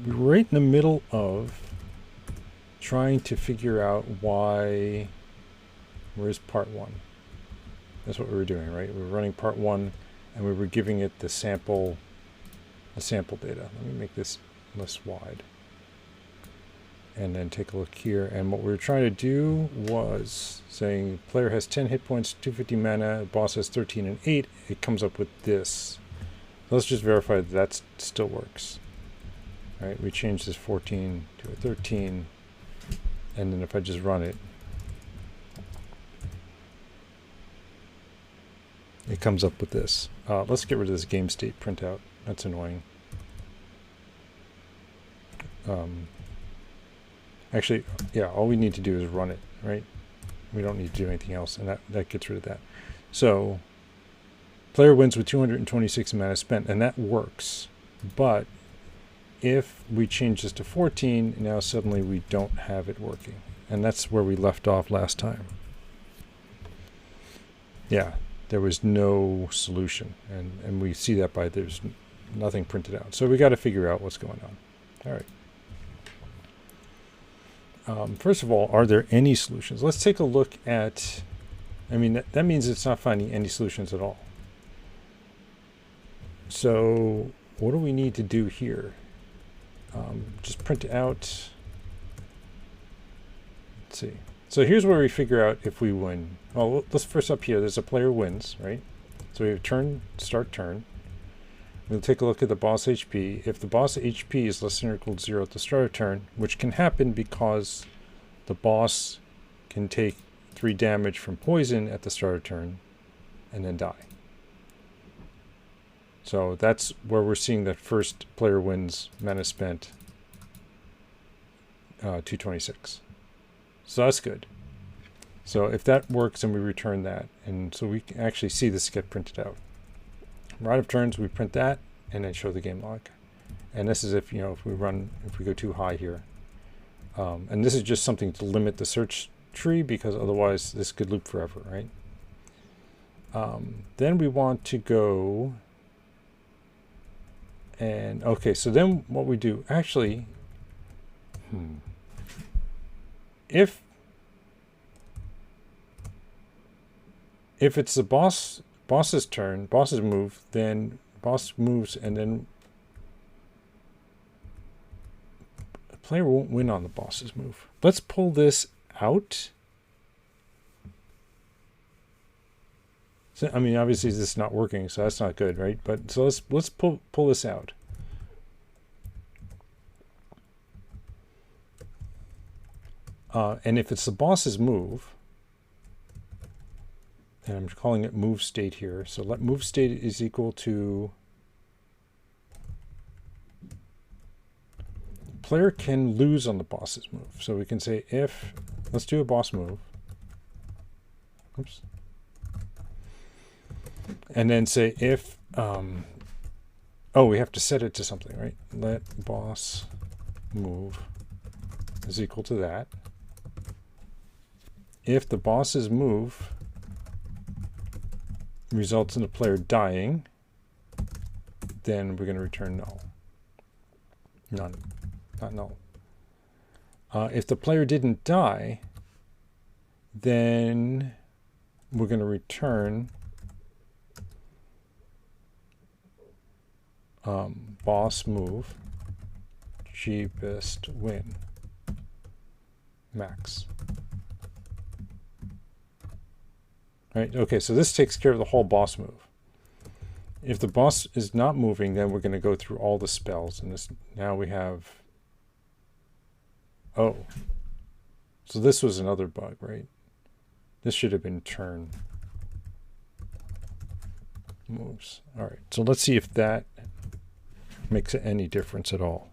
we're right in the middle of trying to figure out why. Where's part one? That's what we were doing, right? We were running part one, and we were giving it the sample data. Let me make this less wide. And then take a look here. And what we were trying to do was saying player has 10 hit points, 250 mana, boss has 13 and 8. It comes up with this. So let's just verify that still works. All right, we change this 14 to a 13. And then if I just run it, it comes up with this. Let's get rid of this game state printout. That's annoying. Actually, yeah, all we need to do is run it, right? We don't need to do anything else, and that gets rid of that. So, player wins with 226 mana spent, and that works. But if we change this to 14, now suddenly we don't have it working. And that's where we left off last time. Yeah, there was no solution. And we see that by there's nothing printed out. So we got to figure out what's going on. All right. First of all, are there any solutions? Let's take a look at, I mean, that means it's not finding any solutions at all. So what do we need to do here? Just print out, let's see. So here's where we figure out if we win. Well, let's first up here, there's a player wins, right? So we have turn, start turn. We'll take a look at the boss HP. If the boss HP is less than or equal to 0 at the start of turn, which can happen because the boss can take 3 damage from poison at the start of turn and then die. So that's where we're seeing that first player wins, mana spent, 226. So that's good. So if that works, then we return that. And so we can actually see this get printed out. Right of turns, we print that and then show the game log. And this is if, you know, if we go too high here. And this is just something to limit the search tree because otherwise this could loop forever, right? Then we want to go and, okay, so then what we do, actually, if it's the boss's turn, boss's move, then boss moves and then the player won't win on the boss's move. Let's pull this out. So, I mean, obviously this is not working, so that's not good, right? But so let's pull this out. And if it's the boss's move, and I'm calling it move state here. So let move state is equal to player can lose on the boss's move. So we can say if, let's do a boss move. Oops. And then say if, oh, we have to set it to something, right? Let boss move is equal to that. If the boss's move results in the player dying, then we're going to return null. None, not null. If the player didn't die, then we're going to return boss move, cheapest win, max. Right, okay, so this takes care of the whole boss move. If the boss is not moving, then we're going to go through all the spells. And this now we have, oh, so this was another bug, right? This should have been turn moves. All right, so let's see if that makes any difference at all.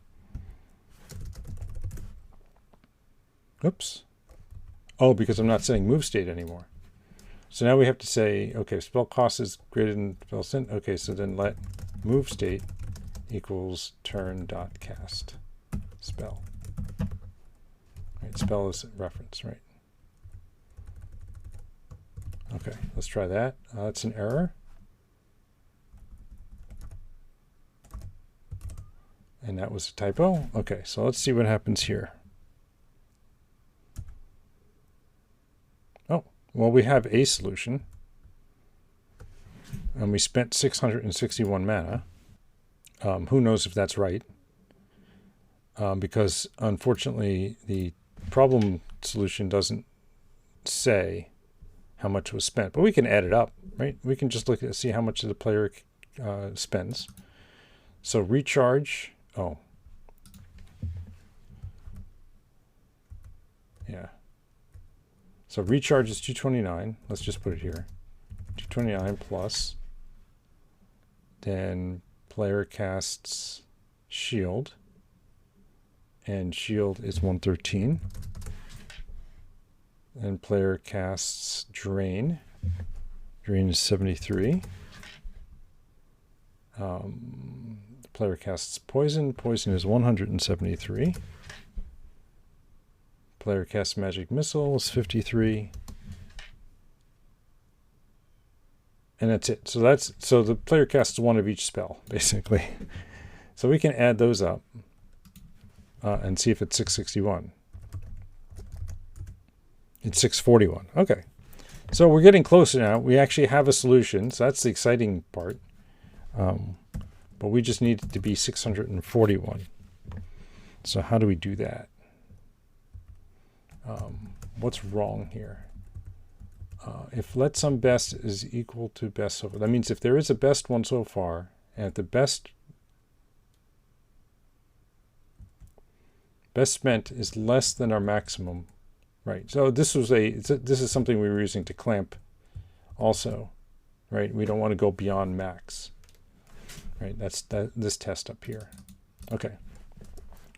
Oops. Oh, because I'm not saying move state anymore. So now we have to say, okay, spell cost is greater than spell sent. Okay, so then let move state equals turn dot cast spell. Right, spell is reference, right? Okay, let's try that. That's an error. And that was a typo. Okay, so let's see what happens here. Oh, well, we have a solution. And we spent 661 mana. Who knows if that's right? Because unfortunately, the problem solution doesn't say how much was spent. But we can add it up, right? We can just look at see how much the player spends. So recharge. Oh. Yeah. So recharge is 229. Let's just put it here. 229 plus. Then player casts shield. And shield is 113. And player casts drain. Drain is 73. The player casts poison. Poison is 173. Player casts magic missile is 53. And that's it. So the player casts one of each spell, basically. So we can add those up and see if it's 661. It's 641. Okay. So we're getting closer now. We actually have a solution. So that's the exciting part. But we just need it to be 641. So how do we do that? What's wrong here? If let some best is equal to best so far, that means if there is a best one so far, and if the best spent is less than our maximum, right? So this is something we were using to clamp, also, right? We don't want to go beyond max, right? That's this test up here. Okay,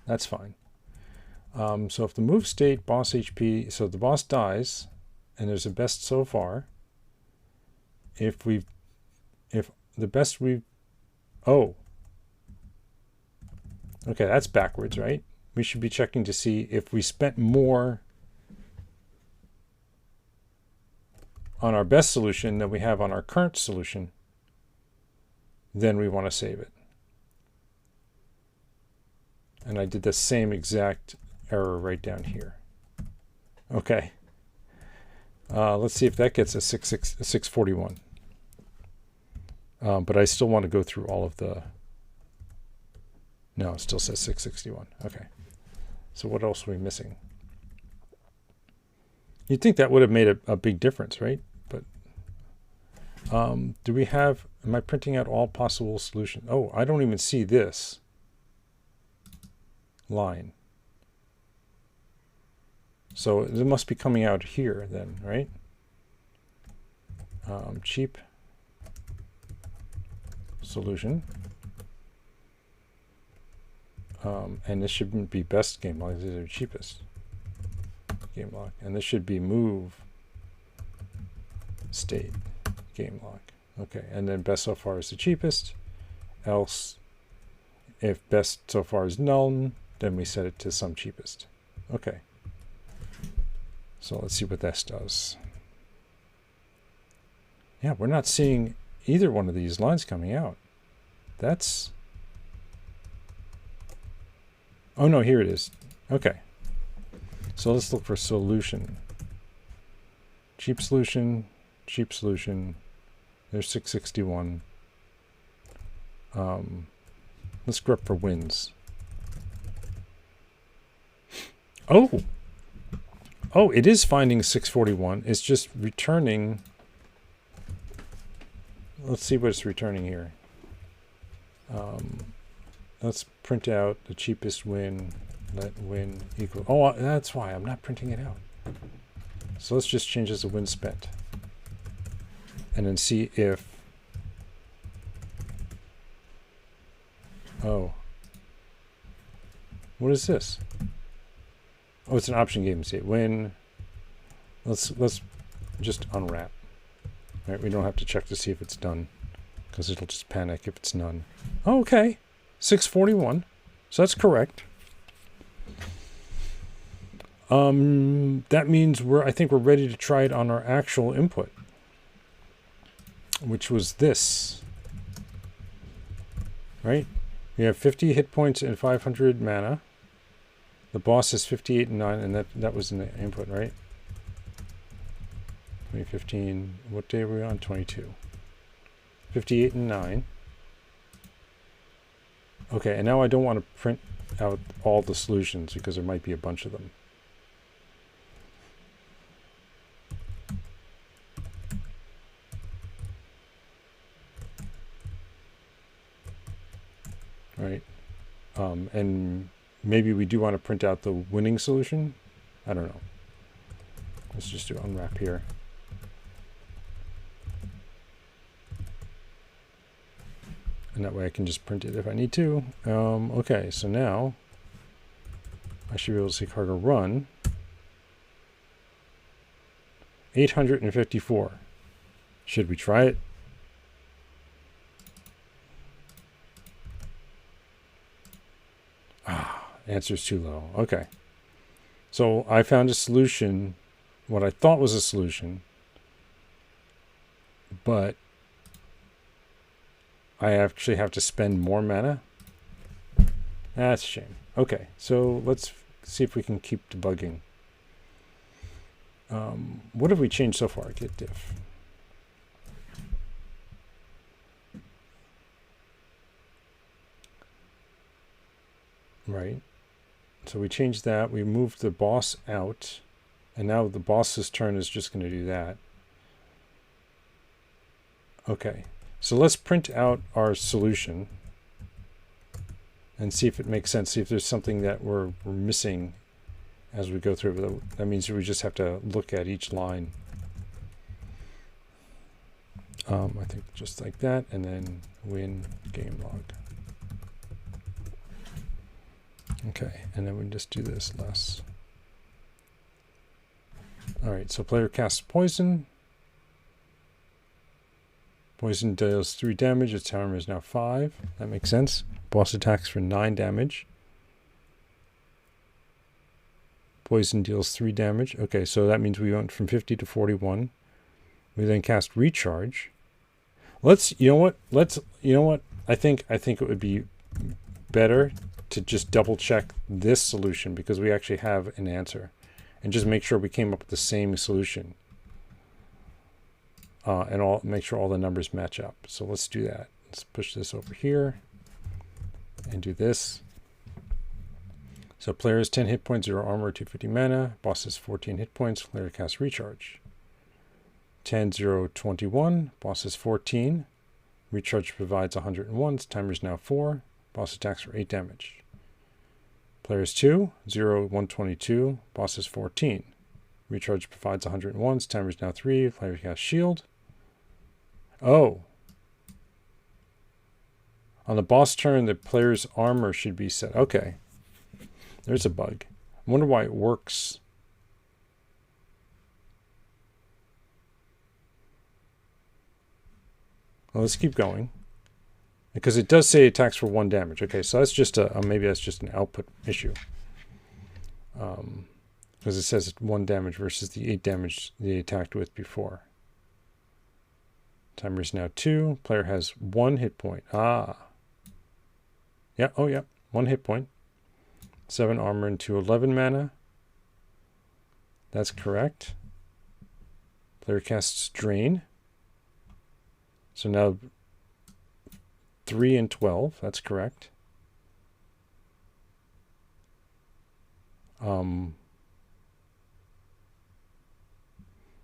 that's fine. So if the move state boss HP, so the boss dies, and there's a best so far. If the best oh, okay, that's backwards, right? We should be checking to see if we spent more on our best solution than we have on our current solution, then we want to save it. And I did the same exact error right down here. Okay. Let's see if that gets a 641. But I still want to go through all of the... No, it still says 661. Okay. So what else are we missing? You'd think that would have made a big difference, right? But do we have... Am I printing out all possible solutions? Oh, I don't even see this line. So it must be coming out here then, right? Cheap solution. And this shouldn't be best game lock. These are cheapest game lock. And this should be move state game lock. Okay, and then best so far is the cheapest. Else, if best so far is none, then we set it to some cheapest. Okay. So let's see what this does. Yeah, we're not seeing either one of these lines coming out. That's... Oh no, here it is. Okay. So let's look for solution. Cheap solution, cheap solution. There's 661. Let's go up for wins. Oh! Oh, it is finding 641. It's just returning. Let's see what it's returning here. Let's print out the cheapest win. Let win equal. Oh, that's why I'm not printing it out. So let's just change this to win spent. And then see if... Oh. What is this? Oh, it's an option game state. Win. Let's just unwrap. All right, we don't have to check to see if it's done, because it'll just panic if it's none. Oh, okay, 641. So that's correct. That means I think we're ready to try it on our actual input, which was this. Right? We have 50 hit points and 500 mana. The boss is 58 and 9, and that was in the input, right? 2015. What day are we on? 22. 58 and 9. Okay, and now I don't want to print out all the solutions because there might be a bunch of them. Right? And maybe we do want to print out the winning solution. I don't know. Let's just do unwrap here. And that way I can just print it if I need to. Okay, so now I should be able to see cargo run. 854. Should we try it? Answer's too low. Okay. So I found a solution, what I thought was a solution, but I actually have to spend more mana. That's a shame. Okay, so let's see if we can keep debugging. What have we changed so far? Git diff. Right. So we changed that. We moved the boss out. And now the boss's turn is just going to do that. Okay. So let's print out our solution and see if it makes sense. See if there's something that we're missing as we go through. That means we just have to look at each line. I think just like that, and then win game log. Okay, and then we just do this less. All right, so player casts poison. Poison deals 3 damage. Its timer is now 5. That makes sense. Boss attacks for 9 damage. Poison deals 3 damage. Okay, so that means we went from 50 to 41. We then cast recharge. You know what? I think it would be better to just double check this solution because we actually have an answer, and just make sure we came up with the same solution. And make sure all the numbers match up. So let's do that. Let's push this over here and do this. So player has 10 hit points, 0 armor, 250 mana. Boss has 14 hit points. Player casts recharge. 10, 0, 21. Boss has 14. Recharge provides 101. Timer is now 4. Boss attacks for 8 damage. Player is 2, 0, 122. Boss is 14. Recharge provides 101. Timer is now 3. Player casts shield. Oh. On the boss turn, the player's armor should be set. Okay. There's a bug. I wonder why it works. Well, let's keep going. Because it does say attacks for 1 damage. Okay, so that's just maybe that's just an output issue. Because it says 1 damage versus the 8 damage they attacked with before. Timer is now 2. Player has 1 hit point. Ah. Yeah, oh yeah, 1 hit point. 7 armor and 11 mana. That's correct. Player casts drain. So now 3 and 12. That's correct.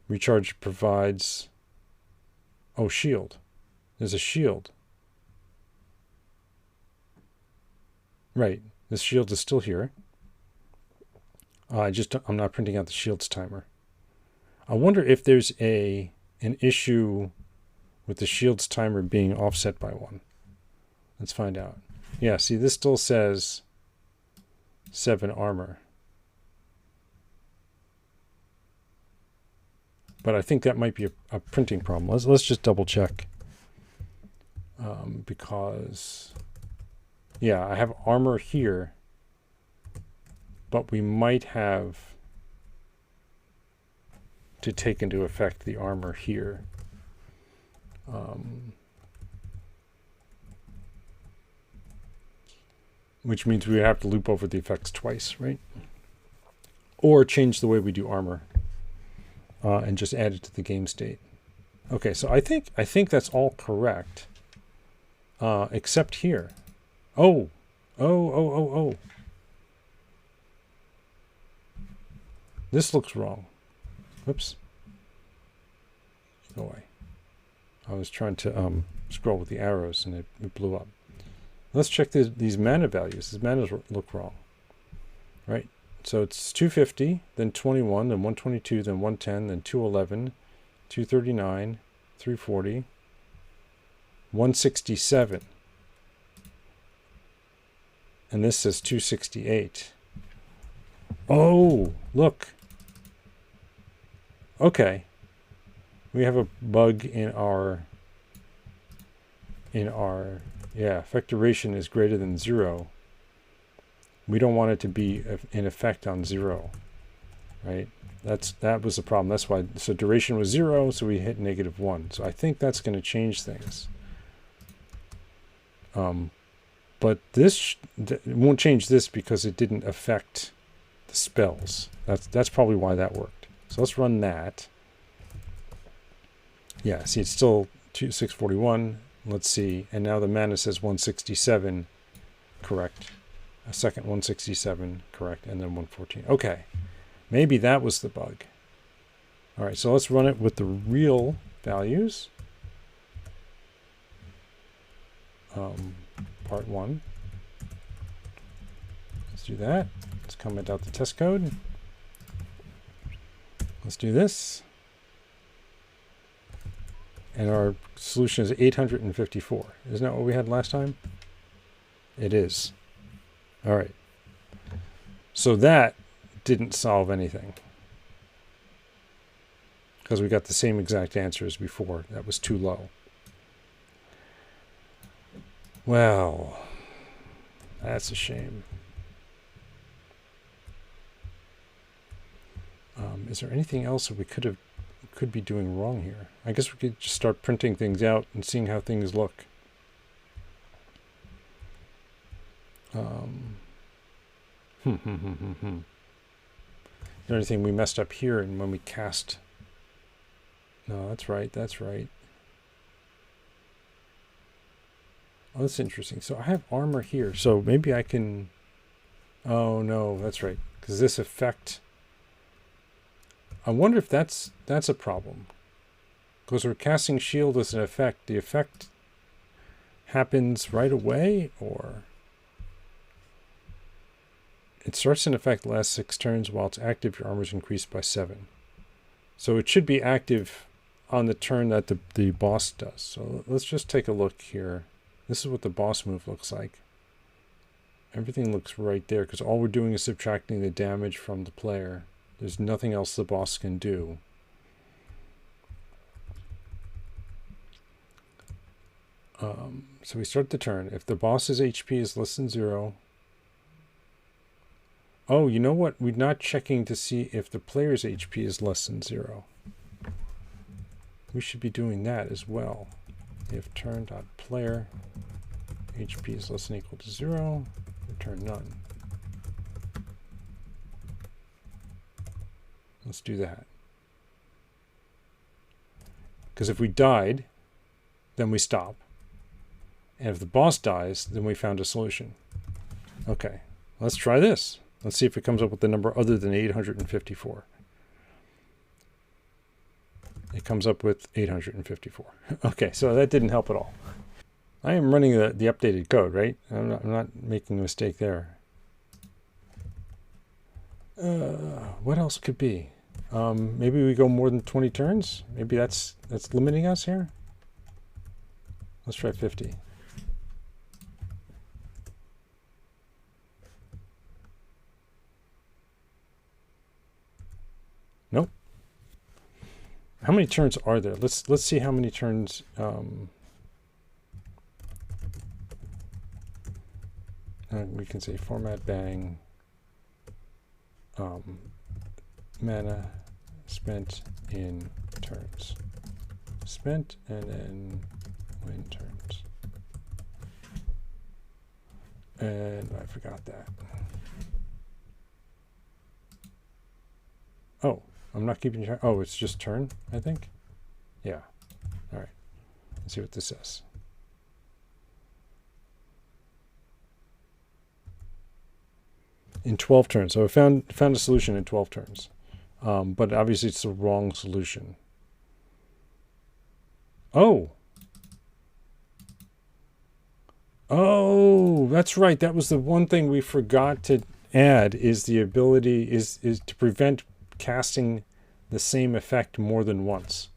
Recharge provides... Oh, shield. There's a shield. Right. This shield is still here. I'm not printing out the shield's timer. I wonder if there's an issue with the shield's timer being offset by 1. Let's find out. Yeah, see, this still says 7 armor. But I think that might be a printing problem. Let's just double check. Because, yeah, I have armor here, but we might have to take into effect the armor here. which means we have to loop over the effects twice, right? Or change the way we do armor and just add it to the game state. Okay, so I think that's all correct, except here. Oh. This looks wrong. Whoops. Go away. I was trying to scroll with the arrows and it blew up. Let's check these mana values. These mana look wrong. Right? So it's 250, then 21, then 122, then 110, then 211, 239, 340, 167. And this says 268. Oh, look. Okay. We have a bug in our effect duration is greater than 0. We don't want it to be in effect on 0, right? That was the problem. That's why, so duration was 0, so we hit -1. So I think that's going to change things. But this it won't change this because it didn't affect the spells. That's probably why that worked. So let's run that. Yeah, see, it's still 641. Let's see, and now the mana says 167, correct. A second 167, correct, and then 114. Okay, maybe that was the bug. All right, so let's run it with the real values. Part 1. Let's do that. Let's comment out the test code. Let's do this. And our solution is 854. Isn't that what we had last time? It is. All right. So that didn't solve anything, because we got the same exact answer as before. That was too low. Well, that's a shame. Is there anything else that we could be doing wrong here? I guess we could just start printing things out and seeing how things look. Is there anything we messed up here and when we cast? No, that's right. That's right. Oh, that's interesting. So I have armor here. So maybe I can... Oh, no, that's right. Because this effect... I wonder if that's a problem. Because we're casting shield as an effect. The effect happens right away, or... It starts in effect last 6 turns. While it's active, your armor is increased by 7. So it should be active on the turn that the boss does. So let's just take a look here. This is what the boss move looks like. Everything looks right there because all we're doing is subtracting the damage from the player. There's nothing else the boss can do. So we start the turn. If the boss's HP is less than 0... Oh, you know what? We're not checking to see if the player's HP is less than 0. We should be doing that as well. If turn.player HP is less than or equal to 0, return none. Let's do that. Because if we died, then we stop. And if the boss dies, then we found a solution. Okay, let's try this. Let's see if it comes up with a number other than 854. It comes up with 854. Okay, so that didn't help at all. I am running the updated code, right? I'm not making a mistake there. What else could be? Maybe we go more than 20 turns? Maybe that's limiting us here? Let's try 50. Nope. How many turns are there? Let's see how many turns. We can say format bang. Mana spent in turns. Spent and then win turns. And I forgot that. Oh, I'm not keeping track. Oh, it's just turn, I think. Yeah. All right. Let's see what this says. In 12 turns. So I found a solution in 12 turns. But obviously it's the wrong solution. Oh. Oh, that's right. That was the one thing we forgot to add, is the ability is to prevent casting the same effect more than once.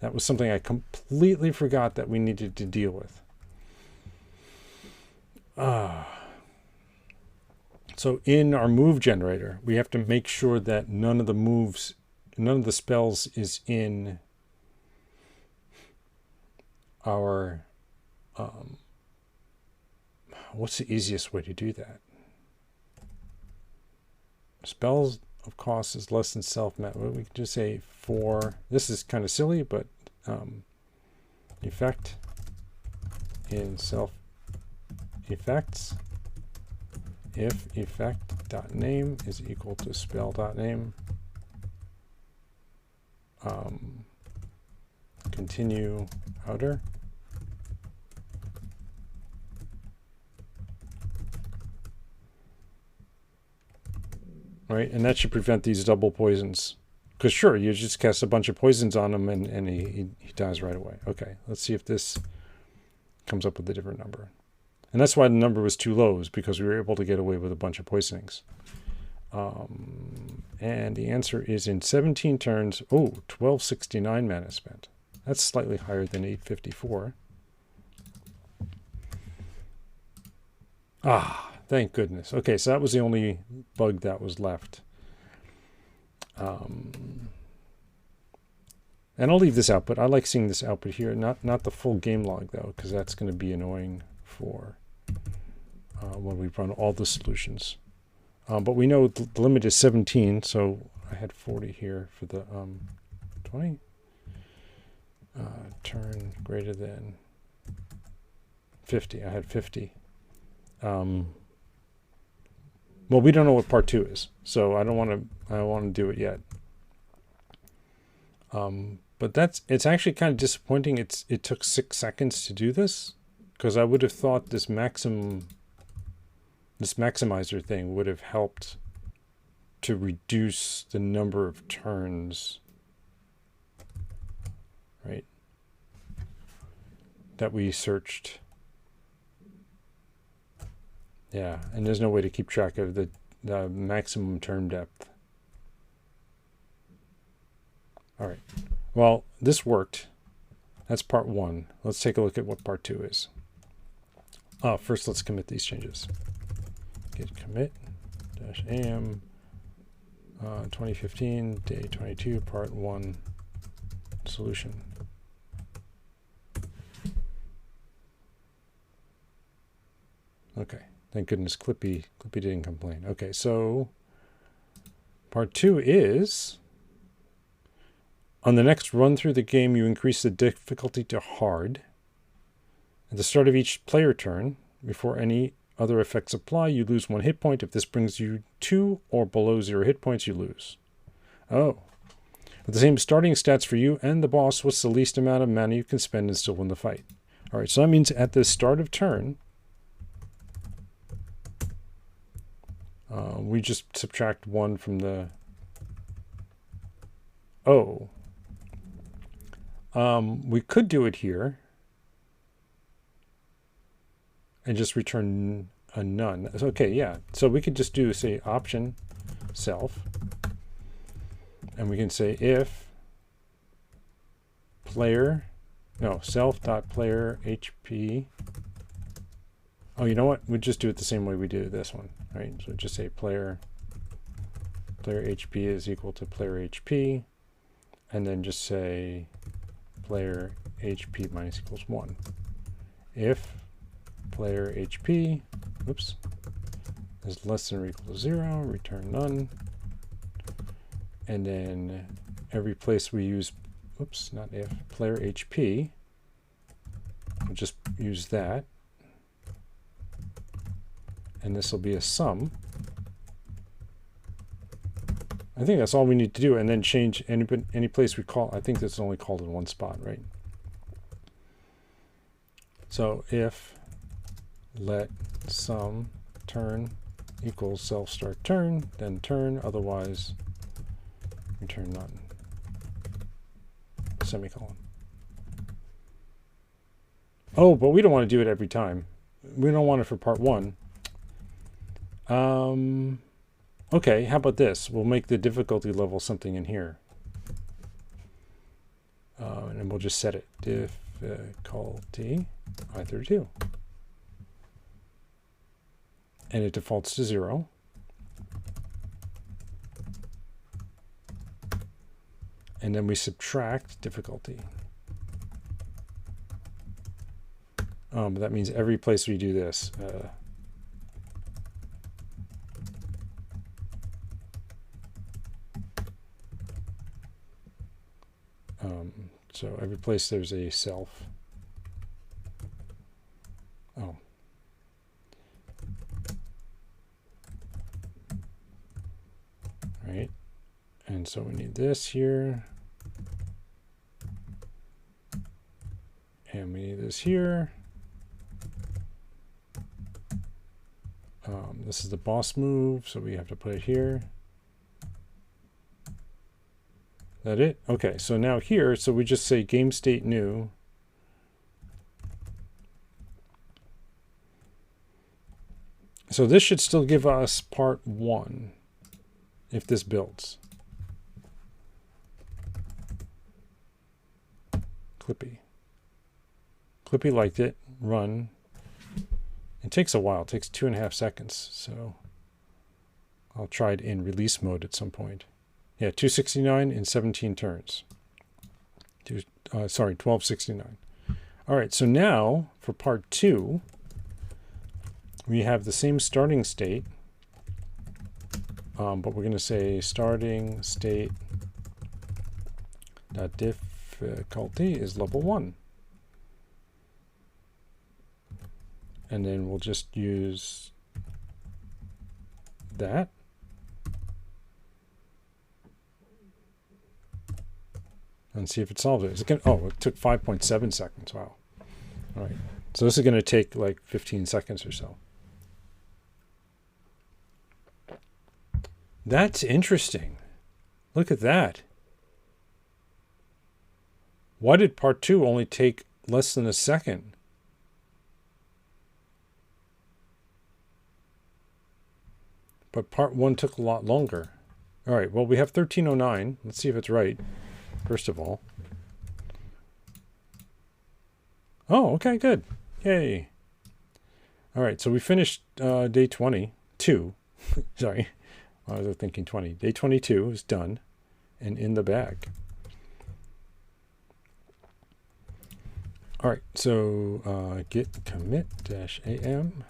That was something I completely forgot that we needed to deal with. So in our move generator, we have to make sure that none of the spells is in our, what's the easiest way to do that? Spells of cost is less than self met. Well, we can just say for, this is kind of silly, but effect in self effects, if effect.name is equal to spell.name, continue outer, right? And that should prevent these double poisons. Because sure, you just cast a bunch of poisons on him and he dies right away. Okay, let's see if this comes up with a different number. And that's why the number was too low, is because we were able to get away with a bunch of poisonings. And the answer is in 17 turns, 1269 mana spent. That's slightly higher than 854. Ah, thank goodness. Okay, so that was the only bug that was left. And I'll leave this out, but I like seeing this output here. Not the full game log, though, because that's going to be annoying for when we run all the solutions. But we know the limit is 17, so I had 40 here for the 20. Turn greater than 50. I had 50. Well, we don't know what part 2 is, so I don't want to do it yet. But it's actually kind of disappointing. It took 6 seconds to do this, because I would have thought this maximizer thing would have helped to reduce the number of turns, right, that we searched. Yeah, and there's no way to keep track of the maximum turn depth. All right, well, this worked. That's part 1. Let's take a look at what part 2 is. First, let's commit these changes. Git commit -am 2015 day 22 part 1 solution. Okay, thank goodness Clippy didn't complain. Okay, so part 2 is, on the next run through the game, you increase the difficulty to hard. At the start of each player turn, before any other effects apply, you lose 1 hit point. If this brings you 2 or below 0 hit points, you lose. Oh. With the same starting stats for you and the boss, what's the least amount of mana you can spend and still win the fight? All right, so that means at the start of turn, we just subtract 1 from the... Oh. We could do it here and just return a none. Okay, yeah. So we could just do, say, option self, and we can say if self.player HP. Oh, you know what? We'd just do it the same way we do this one, right? So just say player HP is equal to player HP, and then just say player HP minus equals 1. If player HP, is less than or equal to 0, return none. And then every place we use, not if, player HP, we'll just use that. and this will be a sum. I think that's all we need to do, and then change any place we call. I think this is only called in one spot, right? So if let sum turn equals self start turn, then turn, otherwise return none. Semicolon. Oh, but we don't want to do it every time. We don't want it for part one. Okay, how about this? We'll make the difficulty level something in here. And we'll just set it. Difficulty I32. And it defaults to 0. And then we subtract difficulty. But that means every place we do this. So every place there's a self. Oh. Right. And so we need this here. And we need this here. This is the boss move, so we have to put it here. That it? Okay, so now here, so we just say game state new. So this should still give us part 1 if this builds. Clippy. Clippy liked it. Run. It takes a while. It takes 2.5 seconds. So I'll try it in release mode at some point. Yeah, 269 in 17 turns. 1269. All right, so now for part 2, we have the same starting state, but we're going to say starting state dot difficulty is level 1. And then we'll just use that. And see if it solves it. Is it gonna, oh, it took 5.7 seconds. Wow. All right. So this is going to take like 15 seconds or so. That's interesting. Look at that. Why did part 2 only take less than a second? But part 1 took a lot longer. All right, well, we have 1309. Let's see if it's right, first of all. Oh, okay, good. Yay. All right, so we finished day 22. Sorry, I was thinking 20. Day 22 is done and in the bag. All right, so git commit -am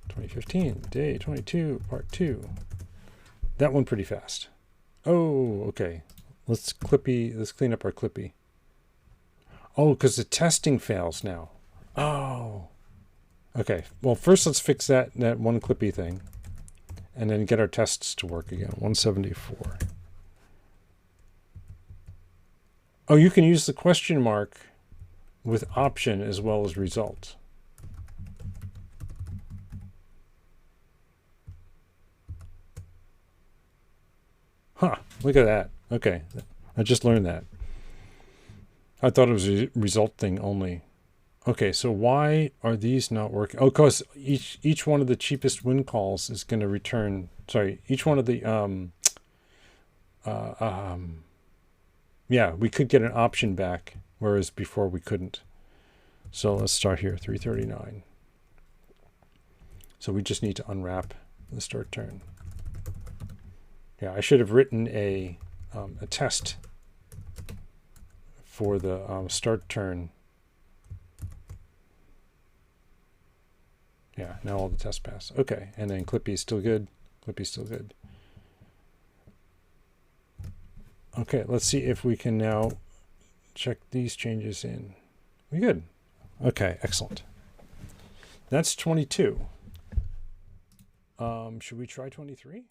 2015, day 22, part 2. That one pretty fast. Oh, okay. Let's clean up our Clippy. Oh, because the testing fails now. Oh. Okay. Well, first let's fix that one Clippy thing. And then get our tests to work again. 174. Oh, you can use the question mark with option as well as result. Huh, look at that. Okay, I just learned that. I thought it was a result thing only. Okay, so why are these not working? Oh, because each one of the cheapest win calls is going to return, sorry, each one of the, yeah, we could get an option back, whereas before we couldn't. So let's start here, 339. So we just need to unwrap the start turn. Yeah, I should have written a test for the start turn. Yeah, now all the tests pass. Okay, and then Clippy is still good. Clippy's still good. Okay, let's see if we can now check these changes in. We good. Okay, excellent. That's 22. Should we try 23?